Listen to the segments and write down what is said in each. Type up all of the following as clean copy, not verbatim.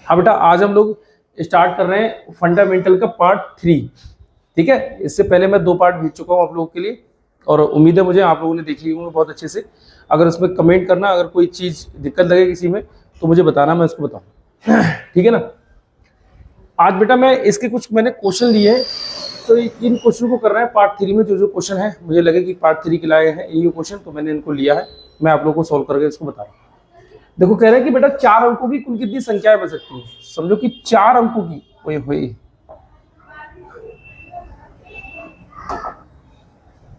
हाँ बेटा, आज हम लोग स्टार्ट कर रहे हैं फंडामेंटल का पार्ट 3। ठीक है, इससे पहले मैं 2 पार्ट भेज चुका हूँ आप लोगों के लिए और उम्मीद है मुझे आप लोगों ने देख ली होंगे बहुत अच्छे से। अगर उसमें कमेंट करना, अगर कोई चीज़ दिक्कत लगे किसी में तो मुझे बताना, मैं उसको बताऊँ। ठीक है ना। आज बेटा मैं इसके कुछ मैंने क्वेश्चन लिए हैं, तो इन क्वेश्चन को कर रहे हैं पार्ट 3 में। जो क्वेश्चन है मुझे लगे कि पार्ट 3 के लाए हैं ये क्वेश्चन, तो मैंने इनको लिया है, मैं आप लोगों को सॉल्व करके इसको बताऊँ। देखो, कह रहे हैं कि बेटा 4 अंकों की कुल कितनी संख्याएं बन सकती हैं। समझो कि 4 अंकों की, ओए होए,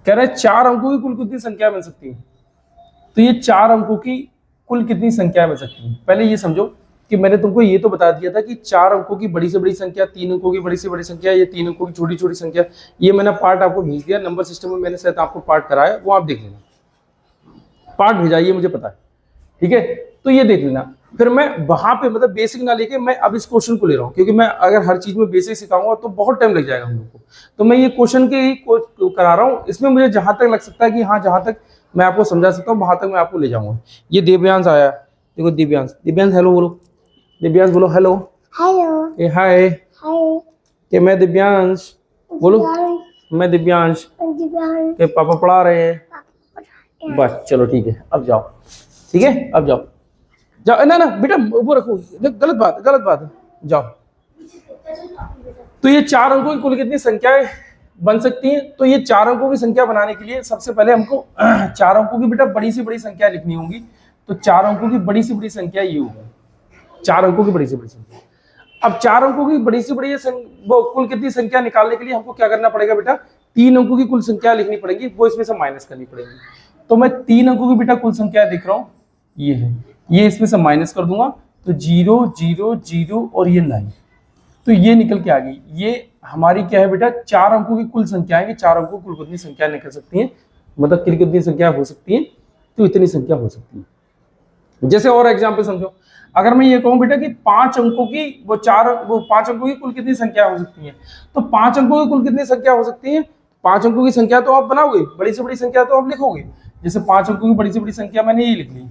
कह रहे हैं 4 अंकों की कुल कितनी संख्या बन सकती है। तो ये 4 अंकों की कुल कितनी संख्याएं बन सकती हैं। पहले ये समझो कि मैंने तुमको ये तो बता दिया था कि 4 अंकों की बड़ी से बड़ी संख्या, 3 अंकों की बड़ी से बड़ी संख्या, ये 3 अंकों की छोटी छोटी संख्या। ये मैंने पार्ट आपको भेज दिया नंबर सिस्टम में, मैंने शायद आपको पार्ट कराया, वो आप देख लेना। पार्ट भेजा ये मुझे पता है, ठीक है। तो ये देख लेना, फिर मैं वहां पे मतलब बेसिक ना लेके मैं अब इस क्वेश्चन को ले रहा हूँ, क्योंकि मैं अगर हर चीज में बेसिक सिखाऊंगा तो बहुत टाइम लग जाएगा हम लोग को। तो मैं ये क्वेश्चन के ही करा रहा हूँ। इसमें मुझे जहां तक लग सकता है कि हाँ, जहां तक मैं आपको समझा सकता हूँ वहां तक मैं आपको ले जाऊंगा। ये दिव्यांश आया, देखो दिव्यांश, दिव्यांश हेलो बोलो, दिव्यांश बोलो हेलो। हेलो। ए हाय। हाय। कि मैं दिव्यांश बोलो, मैं दिव्यांश के पापा पढ़ा रहे हैं। बस चलो ठीक है, अब जाओ। ठीक है, अब जाओ जाओ। ना ना बेटा वो रखो, गलत बात, गलत बात है, जाओ। तो ये 4 अंकों की कुल कितनी संख्याएं बन सकती हैं। तो ये 4 अंकों की संख्या बनाने के लिए सबसे पहले हमको 4 अंकों की बेटा बड़ी से बड़ी संख्या लिखनी होगी। तो 4 अंकों की बड़ी से बड़ी संख्या ये होगी, 4 अंकों की बड़ी से बड़ी संख्या। अब 4 अंकों की बड़ी से बड़ी वो कुल कितनी संख्या निकालने के लिए हमको क्या करना पड़ेगा बेटा, 3 अंकों की कुल संख्या लिखनी पड़ेगी, वो इसमें से माइनस करनी पड़ेगी। तो मैं 3 अंकों की बेटा कुल संख्या देख रहा हूँ, ये है, ये इसमें से माइनस कर दूंगा तो 0 0 0 और ये 9, तो ये निकल के आ गई। ये हमारी क्या है बेटा, 4 अंकों की कुल संख्या है। 4 अंकों की कुल कितनी संख्या निकल सकती है, मतलब कितनी संख्या हो सकती है, तो इतनी संख्या हो सकती है। जैसे और एग्जाम्पल समझो, अगर मैं ये कहूं बेटा कि 5 अंकों की वो 5 अंकों की कुल कितनी संख्या हो सकती है, तो 5 अंकों की कुल कितनी संख्या हो सकती है। 5 अंकों की संख्या तो आप बनाओगे, बड़ी से बड़ी संख्या तो आप लिखोगे। जैसे 5 अंकों की बड़ी से बड़ी संख्या मैंने ये लिख ली।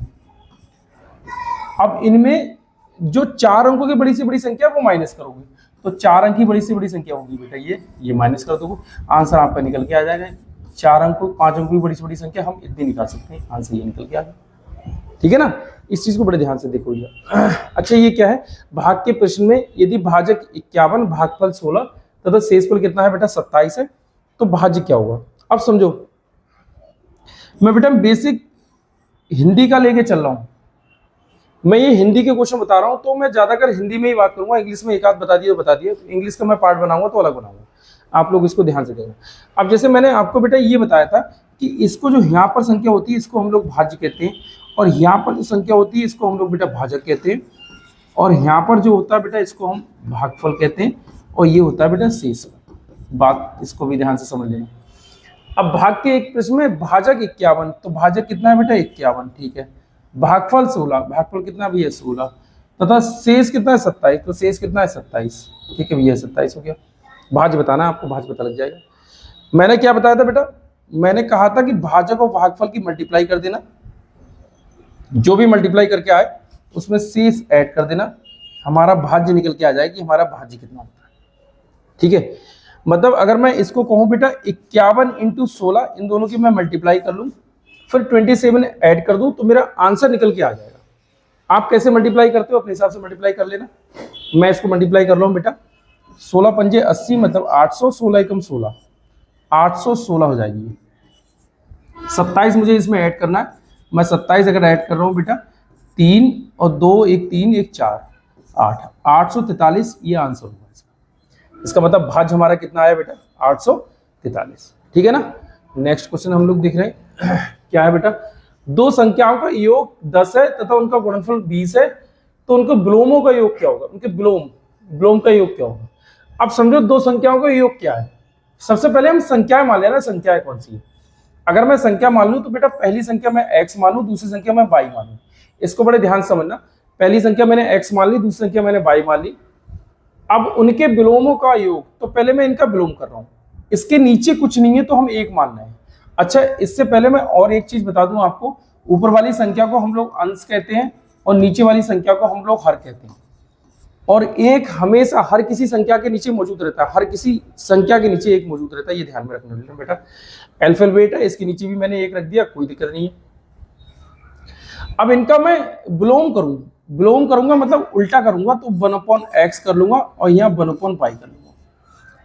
अब इनमें जो 4 अंकों की बड़ी से बड़ी संख्या वो माइनस करोगे, तो 4 अंक की बड़ी से बड़ी संख्या होगी बेटा ये माइनस कर दोगे, आंसर आपका निकल के आ जाएगा। 4 अंकों 5 अंकों की बड़ी से बड़ी संख्या हम इतनी निकाल सकते हैं, आंसर ये निकल के आ गया। ठीक है ना, इस चीज को बड़े ध्यान से देखो। अच्छा, ये क्या है, भाग के प्रश्न में यदि भाजक 51, भागफल 16 तथा शेषफल कितना है बेटा 27 है, तो भाज्य क्या होगा। अब समझो, मैं बेटा बेसिक हिंदी का लेके चल रहा हूं, मैं ये हिंदी के क्वेश्चन बता रहा हूं, तो मैं ज्यादातर हिंदी में ही बात करूंगा। इंग्लिश में एक आध बता दिया तो बता दिया, इंग्लिश का मैं पार्ट बनाऊंगा तो अलग बनाऊंगा, आप लोग इसको ध्यान से देखना। अब जैसे मैंने आपको बेटा ये बताया था कि इसको जो यहाँ पर संख्या होती है इसको हम लोग भाज्य कहते हैं, और यहाँ पर जो संख्या होती है इसको हम लोग बेटा भाजक कहते हैं, और यहाँ पर जो होता है बेटा इसको हम भागफल कहते हैं, और ये होता है बेटा शेषफल। बात इसको भी ध्यान से समझ लेना। अब भाग के एक प्रश्न में भाजक 51, तो भाजक कितना है बेटा 51, ठीक है। भागफल 16, भागफल कितना भी है 16, तथा शेष कितना है 27, तो शेष कितना है 27, ठीक है भैया 27 हो गया। भाज्य बताना, आपको भाज्य पता लग जाएगा। मैंने क्या बताया था बेटा, मैंने कहा था कि भाजक और भागफल की मल्टीप्लाई कर देना, जो भी मल्टीप्लाई करके आए उसमें शेष ऐड कर देना, हमारा भाज्य निकल के आ जाए कि हमारा भाज्य कितना होता है। ठीक है, मतलब अगर मैं इसको कहूं बेटा 51 × 16, इन दोनों की मैं मल्टीप्लाई कर लूं, फिर 27 ऐड कर दूं, तो मेरा आंसर निकल के आ जाएगा। आप कैसे मल्टीप्लाई करते हो अपने हिसाब से मल्टीप्लाई कर लेना। मैं इसको मल्टीप्लाई कर रहा हूं बेटा, 16 पंजे 80, मतलब 800, 16 एकम 16, 816 हो जाएगी। 27 मुझे इसमें ऐड करना है, मैं 27 अगर ऐड कर रहा हूँ बेटा, 3 और 2 1 3 1 4 8, 843 ये आंसर होगा इसका मतलब भाज्य हमारा कितना आया बेटा 843। ठीक है ना। नेक्स्ट क्वेश्चन हम लोग देख रहे हैं क्या है बेटा, दो संख्याओं का योग 10 है तथा उनका गुणनफल 20 है, तो उनके विलोमों का योग क्या होगा, उनके विलोम का योग क्या होगा। अब समझो दो संख्याओं का योग क्या है। सबसे पहले हम संख्याएं मान लेना, संख्याएं कौन सी है। अगर मैं संख्या मान लूं तो बेटा पहली संख्या मैं x मान लूं, दूसरी संख्या मैं y मान लूं। इसको बड़े ध्यान से समझना, पहली संख्या मैंने x मान ली, दूसरी संख्या मैंने y मान ली। अब उनके विलोमों का योग, तो पहले मैं इनका विलोम कर रहा हूं, इसके नीचे कुछ नहीं है तो हम 1 मान रहे हैं। अच्छा, इससे पहले मैं और एक चीज बता दूं आपको, ऊपर वाली संख्या को हम लोग अंश कहते हैं और नीचे वाली संख्या को हम लोग हर कहते हैं। और एक हमेशा हर किसी संख्या के नीचे मौजूद रहता है, हर किसी संख्या के नीचे एक मौजूद रहता है, ये ध्यान में रखना बेटा। अल्फाबेट है, इसके नीचे भी मैंने एक रख दिया, कोई दिक्कत नहीं है। अब इनका मैं विलोम करूंगा मतलब उल्टा करूंगा, तो 1/x कर लूंगा और यहाँ 1/पाई कर लूंगा।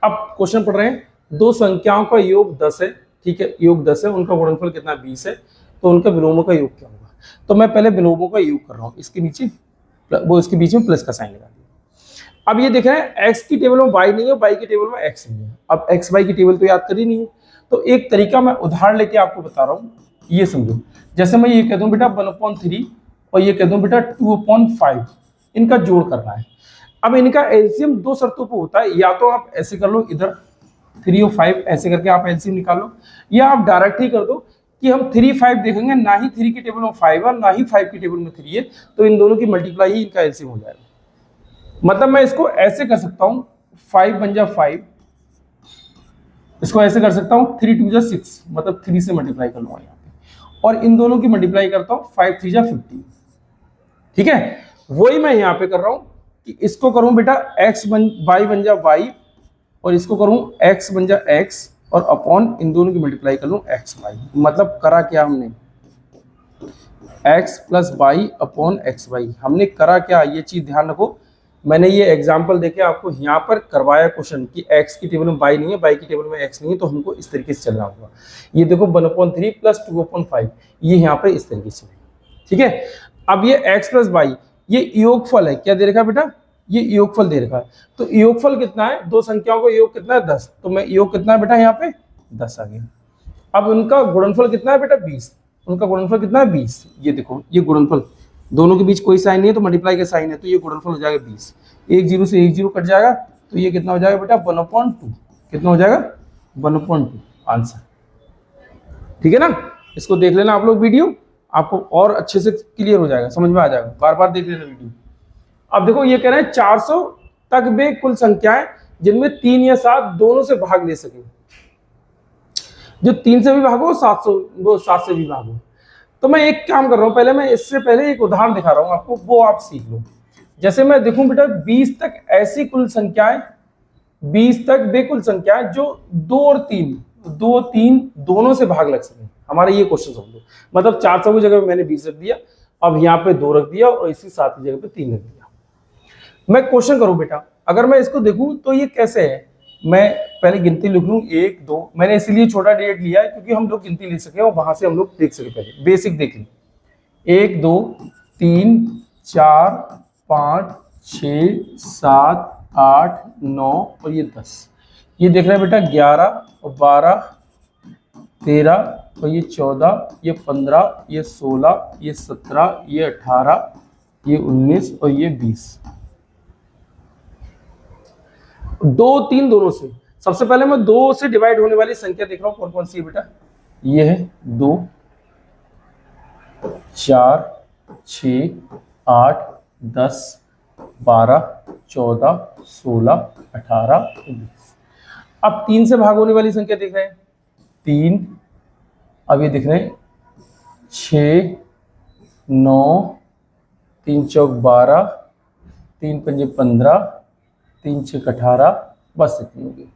अब क्वेश्चन पढ़ रहे हैं, दो संख्याओं का योग 10 है, ठीक है, योग 10 है, उनका गुणनफल कितना 20 है, तो उनका विलोमों का योग क्या होगा। तो मैं पहले विलोमों का योग कर रहा हूँ, इसके नीचे वो इसके बीच में प्लस का साइन लगा दिया। अब ये देख रहे हैं x की टेबल में y नहीं है, y की टेबल में x नहीं है। अब x y की टेबल तो याद करी नहीं है, तो एक तरीका मैं उदाहरण लेके आपको बता रहा हूँ, ये समझो। जैसे मैं ये कह दूं बेटा 1/3 और ये कह दूं बेटा 2/5, इनका जोड़ करना है। अब इनका एलसीएम दो शर्तों पर होता है, या तो आप ऐसे कर लो, इधर 3 और 5 ऐसे करके आप एलसीएम निकालो, या आप डायरेक्ट ही कर दो कि हम 3 5 देखेंगे, ना ही 3 की टेबल में 5 है ना ही 5 की टेबल में 3 है, तो इन दोनों की मल्टीप्लाई ही इनका एलसीएम हो जाएगा। मतलब मैं इसको ऐसे कर सकता हूं, 5 बन जा 5, इसको ऐसे कर सकता हूं 3 2 जा 6, मतलब 3 से मल्टीप्लाई कर लूंगा यहाँ पे, और इन दोनों की मल्टीप्लाई करता हूं 5 3 जा 15, ठीक है। वही मैं यहाँ पे कर रहा हूं कि इसको करूं बेटा y बन जा y, और इसको करूं x बन जा x, और अपॉन इन दोनों की मल्टीप्लाई कर लूं x y। मतलब करा क्या हमने, x plus Y upon X Y. हमने करा क्या, ये चीज ध्यान रखो। मैंने ये एग्जाम्पल देके आपको यहाँ पर करवाया क्वेश्चन कि x की टेबल में y नहीं है, y की टेबल में x नहीं है, तो हमको इस तरीके से चलना होगा। ये देखो 1/3 प्लस 2/5, ये यहाँ पर इस तरीके से, ठीक है। अब ये x प्लस वाई, ये योगफल है, क्या दे रखा है बेटा, ये योगफल दे रखा है। तो योगफल कितना है, दो संख्याओं का योग कितना है 10, तो मैं योग कितना है बेटा यहाँ पे 10 आ गया। अब उनका गुणनफल कितना है बेटा 20, उनका गुणनफल कितना है 20। ये देखो, ये गुणनफल, दोनों के बीच कोई साइन नहीं है तो मल्टीप्लाई का साइन है, तो ये गुणनफल हो जाएगा 20। 1 0 से 1 0 कट जाएगा, तो ये कितना हो जाएगा बेटा 1/2, कितना हो जाएगा 1/2 आंसर, ठीक है ना। इसको देख लेना आप लोग वीडियो, आपको और अच्छे से क्लियर हो जाएगा, समझ में आ जाएगा, बार बार देख लेना वीडियो। अब देखो ये कह रहे हैं 400 तक वे कुल संख्याएं जिनमें 3 या 7 दोनों से भाग ले सके। जो 3 से भी भागो, 700 वो 7 से भी भागो। तो मैं एक काम कर रहा हूं, पहले मैं इससे पहले एक उदाहरण दिखा रहा हूं आपको, वो आप सीख लो। जैसे मैं देखूं बेटा 20 तक ऐसी कुल संख्याएं, 20 तक वे कुल संख्याएं जो 2 और 3 दोनों से भाग लग सके। हमारा ये क्वेश्चन समझो, मतलब 400 की जगह मैंने 20 रख दिया, अब यहाँ पे 2 रख दिया, और इसी 7 की जगह पे 3 रख दिया। मैं क्वेश्चन करूं बेटा, अगर मैं इसको देखूं तो ये कैसे है, मैं पहले गिनती लिख लूं 1 2, मैंने इसीलिए छोटा डेट लिया है क्योंकि हम लोग गिनती ले सके और वहां से हम लोग देख सके। पहले बेसिक देख लें, 1 2 3 4 5 6 7 8 9 और ये 10। ये देख रहे हैं बेटा 11 और 12 13 और ये 14, ये 15, ये 16, ये 17, ये 18, ये 19 और ये 20। 2 3 दोनों से। सबसे पहले मैं 2 से डिवाइड होने वाली संख्या देख रहा हूं, कौन कौन सी है बेटा, ये है 2 4 6 8 10 12 14 16 18 19। अब 3 से भाग होने वाली संख्या देख रहे हैं 3, अब ये दिख रहे हैं 6 9 3 चौक 12 3 पंजे 15 3 6 18, बस इतनी होगी।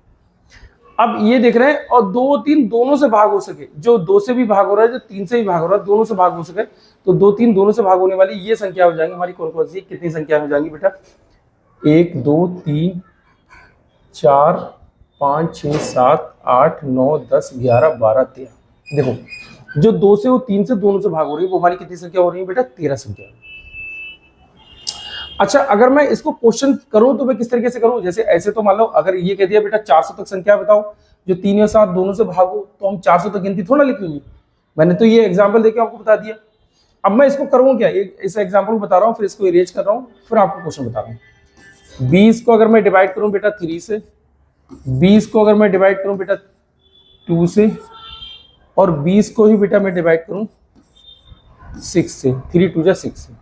अब ये देख रहे हैं, और 2 3 दोनों से भाग हो सके, जो 2 से भी भाग हो रहा है, जो 3 से भी भाग हो रहा है, दोनों से भाग हो सके, तो 2 3 दोनों से भाग होने वाली ये संख्या हो जाएंगी हमारी। कौन कौन सी, कितनी संख्या हो जाएंगी बेटा, 1 2 3 4 5 6 7 8 9 10 11 12 13। देखो जो 2 से और 3 से दोनों से भाग हो रही है, वो हमारी कितनी संख्या हो रही है बेटा, 13 संख्या। अच्छा, अगर मैं इसको क्वेश्चन करूं तो मैं किस तरीके से करूं, जैसे ऐसे तो मान लो अगर ये कह दिया बेटा 400 तक संख्या बताओ जो 3 या 7 दोनों से भागो, तो हम 400 तक गिनती थोड़ा लिखेंगे। मैंने तो ये एग्जांपल देके आपको बता दिया। अब मैं इसको करूँ क्या, इस एग्जांपल बता रहा हूँ, फिर इसको इरेज कर रहा हूँ, फिर आपको क्वेश्चन बता रहा हूँ। 20 को अगर मैं डिवाइड करूँ बेटा 3 से, 20 को अगर मैं डिवाइड करूँ बेटा 2 से, और 20 को ही बेटा मैं डिवाइड करूँ 6 से, 3 2 जा 6 से,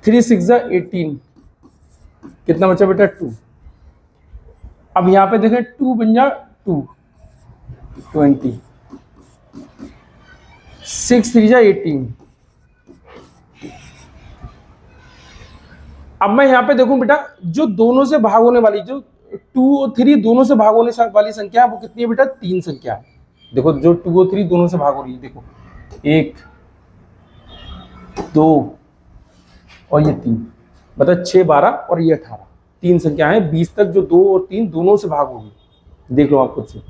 3 6 जा 18, कितना बचा बेटा 2। अब यहाँ पे देखें 2 बन जा 2 20, 6 3 जा 18, अब मैं यहाँ पे देखूं बेटा, जो दोनों से भाग होने वाली, जो 2 और 3 दोनों से भाग होने वाली संख्या है वो कितनी है बेटा? 3 संख्या है। देखो जो 2 और 3 दोनों से भाग हो रही है, देखो 1 2 और ये 3, मतलब 6 12 और ये 18, 3 संख्या है। 20 तक जो 2 और 3 दोनों से भाग होगी, देख लो आप खुद से।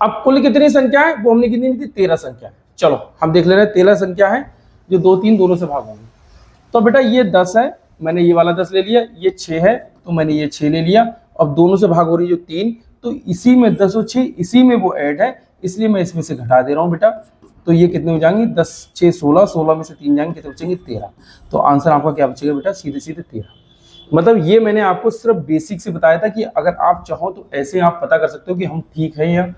अब कुल कितनी संख्या है वो हमने कितनी थी? 13 संख्या है। चलो हम देख ले रहे हैं 13 संख्या है जो 2 3 दोनों से भाग होंगी। तो बेटा ये 10 है, मैंने ये वाला 10 ले लिया, ये 6 है तो मैंने ये 6 ले लिया। अब दोनों से भाग हो रही है जो 3, तो इसी में 10 और 6 इसी में वो ऐड है, इसलिए मैं इसमें से घटा दे रहा हूँ बेटा। तो ये कितने हो जाएंगे? 10 6 16, 16 में से 3 जाएंगे, कितने बचेंगे? 13। तो आंसर आपका क्या बचेगा बेटा? सीधे सीधे 13। मतलब ये मैंने आपको सिर्फ बेसिक से बताया था कि अगर आप चाहो तो ऐसे आप पता कर सकते हो कि हम ठीक है या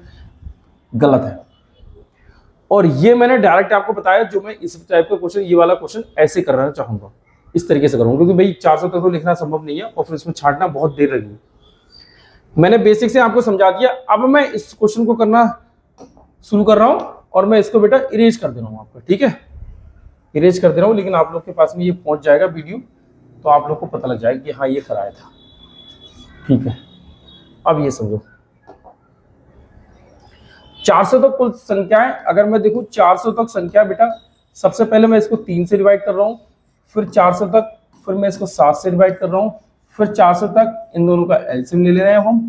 गलत है। और ये मैंने डायरेक्ट आपको बताया, जो मैं इस टाइप का क्वेश्चन, ये वाला क्वेश्चन ऐसे करना चाहूंगा, इस तरीके से करूंगा, क्योंकि भाई 400 तक तो लिखना संभव नहीं है और फिर इसमें छांटना बहुत देर लगेगी। मैंने बेसिक से आपको समझा दिया। अब मैं इस क्वेश्चन को करना शुरू कर रहा हूं और मैं इसको बेटा इरेज कर दे रहा हूं आपका, ठीक है? इरेज कर दे रहा हूं, लेकिन आप लोग के पास में ये पहुंच जाएगा वीडियो, तो आप लोग को पता लग जाएगा कि हाँ ये कराया था, ठीक है? अब ये समझो 400 तक कुल संख्याएं, अगर मैं देखूं 400 तक संख्या बेटा, सबसे पहले मैं इसको 3 से डिवाइड कर रहा हूं, फिर 400 तक, फिर मैं इसको 7 से डिवाइड कर रहा हूं, फिर 400 तक इन दोनों का एलसीएम ले रहे हैं हम,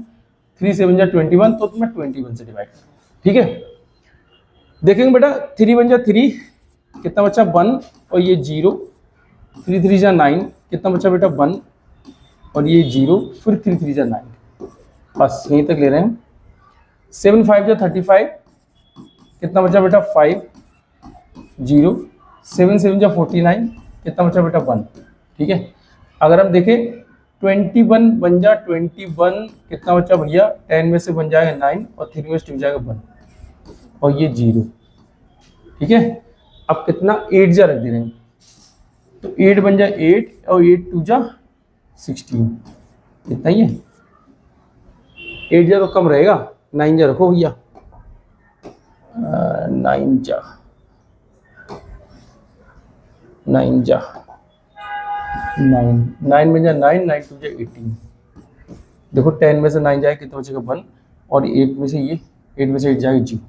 3 7 जा 21, तो मैं 21 से डिवाइड कर रहा हूं, ठीक है? देखेंगे बेटा 3 1 जा 3, कितना बचा? 1 और ये 0, 3 3 जा 9, कितना बचा बेटा? 1 और ये 0, फिर 3 3 जा 9, बस यहीं तक ले रहे हैं। 7 5 जा 35, कितना बचा बेटा? 5 0, 7 7 जा 49, कितना बचा बेटा? 1, ठीक है? अगर हम देखें 21 बन जा 21, कितना बचा भैया? 10 में से बन जाएगा 9 और 3 में से 2 जाएगा 1 और ये 0, ठीक है? अब कितना? 8 जा रख दे रहे हैं, तो 8 बन जा 8 और 8 2 जा 16, कितना ही है? 8 जा तो कम रहेगा, 9 जा रखो भैया, 9 जा 9 जा 9 9 में जा 9, 9 2 जा 18, देखो 10 में से 9 जाए कितना बचेगा? 1 और 8 में से ये 8 में से 8 जाएगा 0,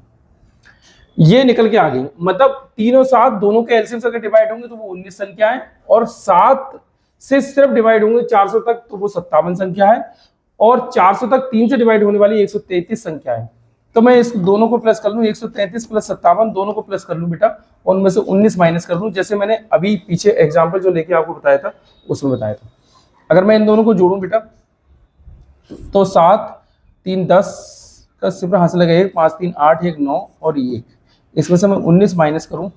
ये निकल के आ गई। मतलब 3 और 7 दोनों के एलसीएम से अगर डिवाइड होंगे तो वो 19 संख्या है, और 7 से सिर्फ डिवाइड होंगे 400 तक तो वो 57 संख्या है, और 400 तक 3 से डिवाइड होने वाली 133 संख्या है। तो मैं इस दोनों को प्लस कर लूँ, 133 प्लस 57 दोनों को प्लस कर लूँ बेटा, और उनमें से 19 माइनस कर लूँ, जैसे मैंने अभी पीछे एग्जाम्पल जो लेके आपको बताया था उसमें बताया था। अगर मैं इन दोनों को जोड़ूं बेटा, तो 7 3 10 का सिर्फ हासिल लगा 1, 5 3 8, 1 9 और ये 1, इसमें से मैं 19 माइनस करूं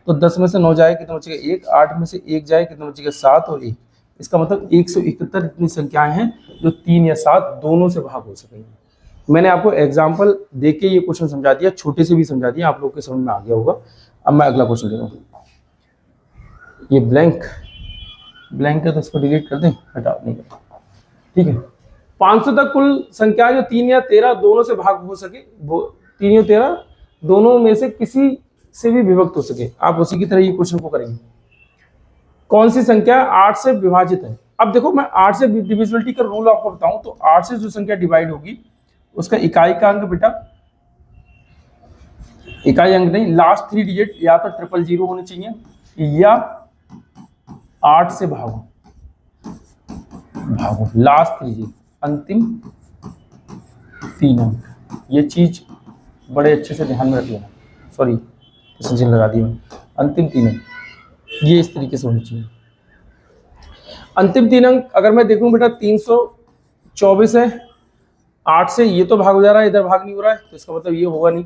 तो 10 में से 9 जाए कितना बचेगा? 1, 8 में से 1 जाए कितना बचेगा? 7 और 1, इसका मतलब 171 इतनी संख्याएं हैं जो 3 या 7 दोनों से भाग हो सकेंगे। मैंने आपको एग्जाम्पल देके ये क्वेश्चन समझा दिया, छोटे से भी समझा दिया, आप लोग के समझ में आ गया होगा। अब मैं अगला क्वेश्चन ले रहा हूँ, ये ब्लैंक है तो इसको डिलीट कर दें, हटा नहीं करता, ठीक है? 500 तक कुल संख्या जो 3 या 13 दोनों से भाग हो सके, वो 3 या 13 दोनों में से किसी से भी विभक्त हो सके, आप उसी की तरह ये क्वेश्चन को करेंगे। कौन सी संख्या 8 से विभाजित है? अब देखो मैं 8 से डिविजिबिलिटी का रूल आपको बताऊं तो 8 से जो संख्या डिवाइड होगी उसका इकाई का अंक बेटा, इकाई अंक नहीं, लास्ट 3 डिजिट या तो 000 होने चाहिए या 8 से भागो, लास्ट 3 डिजिट, अंतिम 3 अंक। ये चीज बड़े अच्छे से ध्यान में रख लेना, सॉरी चिन्ह लगा दिया मैंने, अंतिम 3 अंक ये इस तरीके से होने चाहिए। अंतिम 3 अंक अगर मैं देखूं बेटा 324 है, 8 से ये तो भाग हो जा रहा है, इधर भाग नहीं हो रहा है, तो इसका मतलब ये होगा नहीं।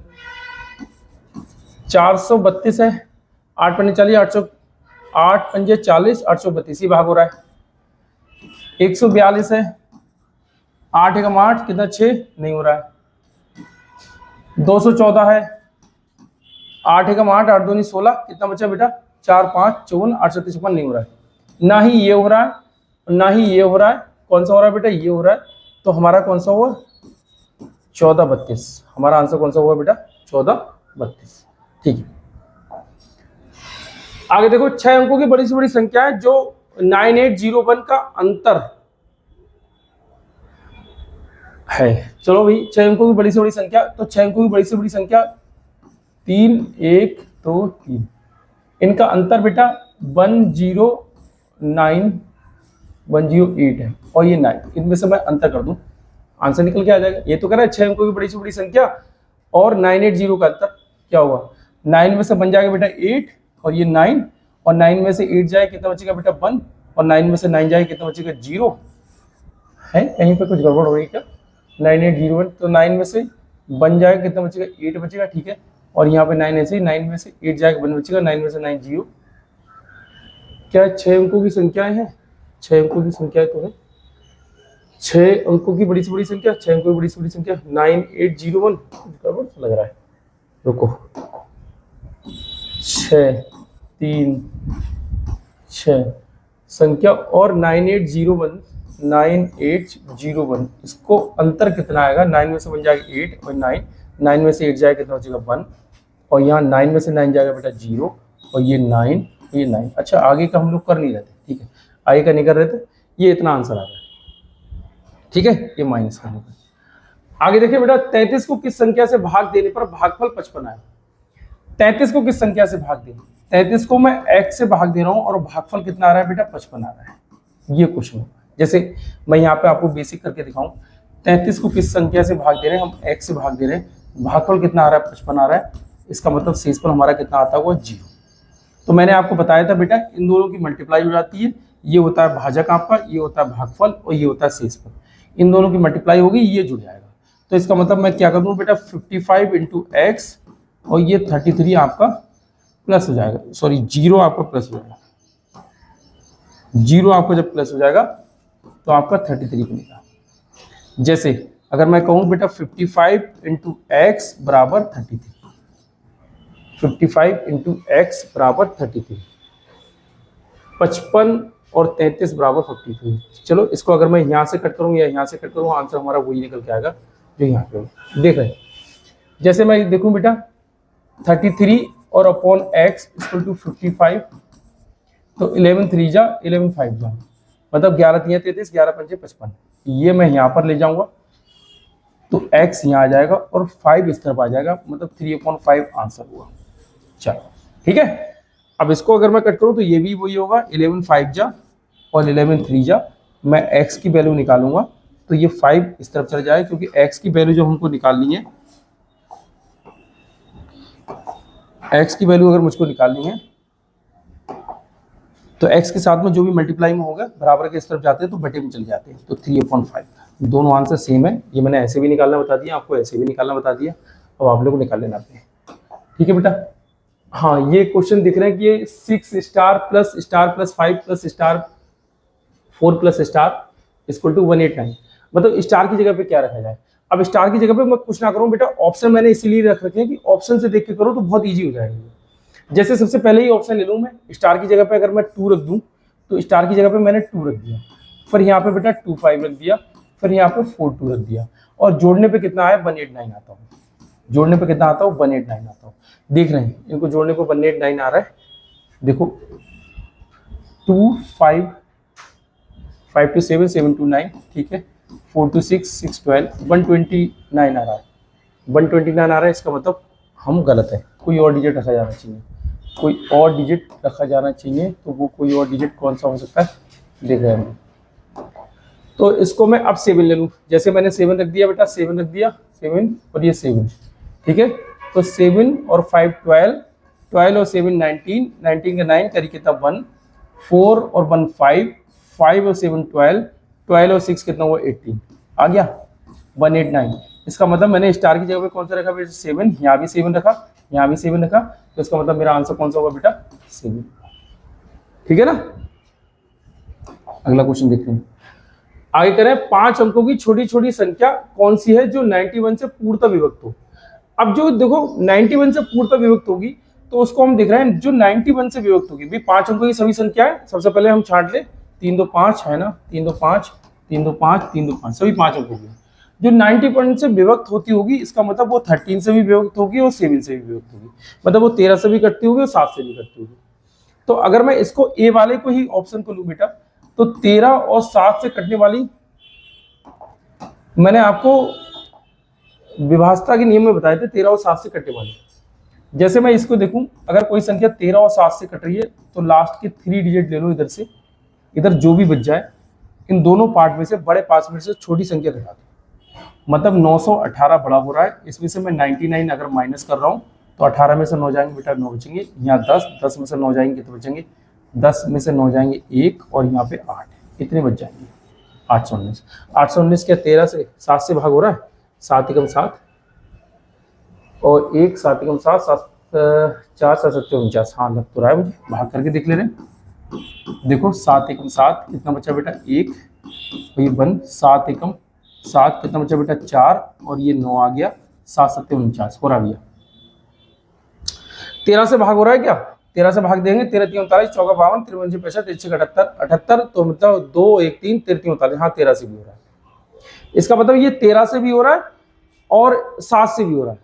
432 है, 8 पंजे 40, 8 पंजे 40, 832 ही भाग हो रहा है। 142 है, 8 एकम 8 कितना 6 नहीं हो रहा है। 214 है, 8 एकम 8, 8 दूनी 16 कितना बचा बेटा 4 5 54, 8 37 56 नहीं हो रहा है। ना ही ये हो रहा है ना ही ये हो रहा है, कौन सा हो रहा है बेटा? ये हो रहा है। तो हमारा कौन सा हुआ? 14 32, हमारा आंसर कौन सा हुआ बेटा? 14 32, ठीक है। आगे देखो 6 अंकों की बड़ी से बड़ी संख्या है जो 9801 का अंतर है। चलो भाई, 6 अंकों की बड़ी से बड़ी संख्या, तो 6 अंकों की बड़ी से बड़ी संख्या 3 1 2 3, इनका अंतर बेटा 108 है और ये 9, इनमें से मैं अंतर कर दूं, आंसर निकल के आ जाएगा। ये तो कह रहा है 6 अंकों की बड़ी से बड़ी संख्या और 980 का अंतर, क्या होगा 9 में से बन जाएगा बेटा 8 और ये 9, और 9 में से 8 जाए कितना बचेगा बेटा 1, और 9 में से 9 जाए कितना बचेगा 0 है। कहीं पे कुछ गड़बड़ हो रही है क्या? 9801, तो 9 में से बन जाएगा कितना बचेगा 8 बचेगा, ठीक है। और यहाँ पे 9 ऐसे ही, 9 में से 8 जाएगा 1 बचेगा, 9 में से 9 0। क्या 6 अंकों की संख्याएं हैं? 6 अंकों की संख्या तो है, 6 अंकों की बड़ी से बड़ी संख्या, 6 अंकों की बड़ी से बड़ी संख्या 9801, गड़बड़ लग रहा है, रुको 6 3 6 संख्या और 9801, इसको अंतर कितना आएगा? 9 में से बन जाएगा 8 और 9 में से 8 जाएगा कितना बचेगा 1, और यहाँ 9 में से 9 जाएगा बेटा 0, और ये 9 ये 9। अच्छा, आगे का हम लोग कर नहीं रहे थे, ठीक है, आगे का नहीं कर रहे थे, ये इतना आंसर आ रहा है, ठीक है, ये माइनस करने का। आगे देखिए बेटा, 33 को किस संख्या से भाग देने पर भागफल 55 आए? 33 को किस संख्या से भाग दें? 33 को मैं x से भाग दे रहा हूं और भागफल कितना आ रहा है बेटा 55 आ रहा है, ये क्वेश्चन होगा। जैसे मैं यहाँ पे आपको बेसिक करके दिखाऊं, 33 को किस संख्या से भाग दे रहे हैं? हम x से भाग दे रहे हैं, भागफल कितना आ रहा है 55 आ रहा है, इसका मतलब शेषफल हमारा कितना आता हुआ 0। तो मैंने आपको बताया था बेटा, इन दोनों की मल्टीप्लाई हो जाती है, ये होता है भाजक आपका, ये होता है भागफल और ये होता है शेषफल, इन दोनों की मल्टीप्लाई होगी, ये जुड़ जाएगा। तो इसका मतलब मैं क्या कर दूं बेटा, 55 इंटू एक्स और ये 33 आपका प्लस हो जाएगा, सॉरी 0 आपका प्लस हो जाएगा, 0 आपका जब प्लस हो जाएगा तो आपका 33 बनेगा। जैसे अगर मैं कहूं बेटा 55 इंटू एक्स बराबर 33, 55 इंटू एक्स बराबर 33, 55 और 33 बराबर 53। चलो इसको अगर मैं यहाँ से कट करूँ या यहाँ से कट करूँ, आंसर हमारा वही निकल के आएगा जो यहाँ पे देख रहे हैं। जैसे मैं देखूँ बेटा 33 और अपॉन एक्स इक्वल टू 55, तो 11 3 जा 11 5 जा, मतलब 11 3 33, 11 5 55, ये मैं यहाँ पर ले जाऊंगा तो x यहाँ आ जाएगा और 5 इस तरफ आ जाएगा, मतलब 3/5 आंसर हुआ। चलो ठीक है, अब इसको अगर मैं कट करूँ तो ये भी वही होगा, 11 5 जा और 11 3 जा, मैं x की वैल्यू निकालूंगा तो ये 5 इस तरफ चला जाएगा, क्योंकि x की वैल्यू जो हमको निकालनी है, x की वैल्यू अगर मुझको निकालनी है तो x के साथ में जो भी मल्टीप्लाई में होगा बराबर के इस तरफ जाते हैं तो बटे में चले जाते हैं, तो 3/5। दोनों आंसर सेम है, ये मैंने ऐसे भी निकालना बता दिया, आपको ऐसे भी निकालना बता दिया, अब आप लोग को निकाल लेना है, ठीक है बेटा। हाँ, ये क्वेश्चन दिख रहे हैं कि ये 6 star plus star plus 5 plus star 4 plus star equal to 189, मतलब स्टार की जगह पे क्या रखा जाए। अब स्टार की जगह पे मैं कुछ ना करूँ बेटा, ऑप्शन मैंने इसीलिए रख रखे हैं कि ऑप्शन से देख के करो तो बहुत ईजी हो जाएगा। जैसे सबसे पहले ही ऑप्शन ले लूँ मैं, स्टार की जगह पे अगर मैं 2 रख दूँ तो स्टार की जगह पे मैंने 2 रख दिया, फिर यहाँ पे बेटा 2 5 रख दिया, फिर यहाँ पे 4 2 रख दिया, और जोड़ने पे कितना आया 189 आता हूँ, जोड़ने पे कितना आता हूँ 189 आता हूँ। देख रहे हैं इनको जोड़ने को 189 आ रहा है, देखो 2 5 5 to 7 7 to 9, ठीक है, 4 to 6 6 12 129 आ रहा है, 129 आ रहा है, इसका मतलब हम गलत है, कोई और डिजिट रखा जाना चाहिए, कोई और डिजिट रखा जाना चाहिए, तो वो कोई और डिजिट कौन सा हो सकता है देख रहे हैं। तो इसको मैं अब 7 ले लूँ, जैसे मैंने 7 रख दिया बेटा, 7 रख दिया, 7 और ये 7, ठीक है, तो 7 और 5 12, 12 और 7 19, 19 का 9 करी कितना 1, 4 और 1 5, 5 और 7 12, 12 और 6 कितना हुआ 18, आ गया 189। इसका मतलब मैंने स्टार की जगह पे कौन सा रखा बेटा 7, यहाँ भी 7 रखा, यहाँ भी 7 रखा, तो इसका मतलब मेरा आंसर कौन सा होगा बेटा 7, ठीक है ना। अगला क्वेश्चन देखते हैं, आगे करें 5 अंकों की छोटी छोटी संख्या कौन सी है जो 91 से पूर्णतः विभक्त हो। अब जो देखो 91 से पूर्णतः विभक्त होगी तो उसको हम देख रहे हैं जो 91 से विभक्त होगी, भी 5 अंकों की सभी संख्या है, सबसे पहले हम छांट ले 3 2 5 है ना, 3 2 5 3 2 5 3 2 5 सभी 5 अंकों की जो 90% से विभक्त होती होगी, इसका मतलब वो 13 से भी विभक्त होगी और 7 से भी विभक्त होगी, मतलब वो 13 से भी कटती होगी और 7 से भी कटती होगी। तो अगर मैं इसको ए वाले को ही ऑप्शन को लूं बेटा, तो 13 और 7 से कटने वाली, मैंने आपको विभाजता के नियम में बताए थे 13 और 7 से कटने वाली। जैसे मैं इसको देखूं, अगर कोई संख्या 13 और 7 से कट रही है तो लास्ट के 3 डिजिट ले लो इधर से, इधर जो भी बच जाए इन दोनों पार्ट में से बड़े 5 में से छोटी संख्या घटा दो। मतलब 918 बड़ा हो रहा है, इसमें से मैं 99 अगर माइनस कर रहा हूँ तो 18 में से 9 जाएंगे बेटा 9 बचेंगे, यहाँ 10 में से 9 जाएंगे तो बचेंगे 10 में से 9 जाएंगे 1 और यहाँ पे 8, इतने बच जाएंगे। 819, 819 क्या 13 से 7 से भाग हो रहा है, 7 एकम 7 और 1 7 एकम 7, 4 7 7 49, हाँ लग तो रहा है मुझे, भाग करके देख ले रहे हैं। देखो 7 एकम 7 कितना बचा बेटा 1, और ये 1 7 एकम 7 कितना बचा बेटा 4 और ये 9 आ गया, 7 7 49 हो रहा भैया। 13 से भाग हो रहा है क्या, 13 से भाग देंगे, 13 3 39, 4 52, 53 65, 1 78, 78, तो मतलब 2 1 3 13 3 39, हाँ 13 से भी हो रहा है। इसका मतलब ये 13 से भी हो रहा है और 7 से भी हो रहा है।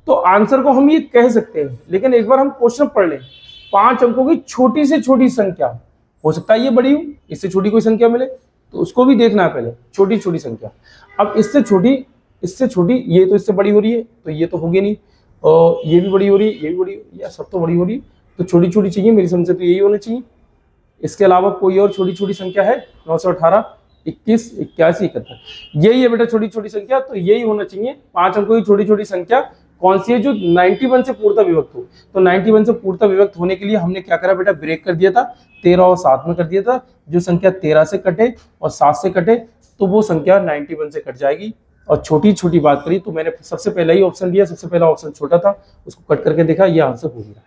तो आंसर को हम ये कह सकते हैं, लेकिन एक बार हम क्वेश्चन पढ़ लें। 5 अंकों की छोटी से छोटी संख्या, हो सकता है ये बड़ी हो, इससे छोटी कोई संख्या मिले तो उसको भी देखना है पहले, छोटी छोटी संख्या। अब इससे छोटी ये तो इससे बड़ी हो रही है तो ये तो होगी नहीं, और ये भी बड़ी हो रही है, ये भी बड़ी, या सब तो बड़ी हो रही है, तो छोटी छोटी चाहिए मेरी समझ से, तो यही होना चाहिए। इसके अलावा कोई और छोटी छोटी संख्या है, 918, 21, 81, 71, यही है बेटा छोटी छोटी संख्या, तो यही होना चाहिए। 5 अंकों की छोटी छोटी संख्या कौन सी है, जो 91 से पूर्णतः विभक्त हो। तो 91 से पूर्णतः विभक्त होने के लिए हमने क्या करा बेटा, ब्रेक कर दिया था, 13 और 7 में कर दिया था। जो संख्या 13 से कटे और 7 से कटे तो वो संख्या 91 से कट जाएगी। और छोटी छोटी बात करी तो मैंने सबसे पहला ही ऑप्शन दिया, सबसे पहला ऑप्शन छोटा था, उसको कट करके देखा, ये आंसर हो गया।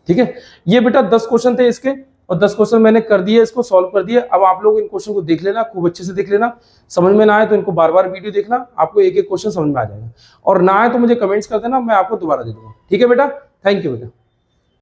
ठीक है, ये बेटा 10 क्वेश्चन थे इसके, और 10 क्वेश्चन मैंने कर दिए, इसको सॉल्व कर दिया। अब आप लोग इन क्वेश्चन को देख लेना, खूब अच्छे से देख लेना। समझ में ना आए तो इनको बार बार वीडियो देखना, आपको एक एक क्वेश्चन समझ में आ जाएगा। और ना आए तो मुझे कमेंट्स कर देना, मैं आपको दोबारा दे दूंगा। ठीक है बेटा, थैंक यू बेटा।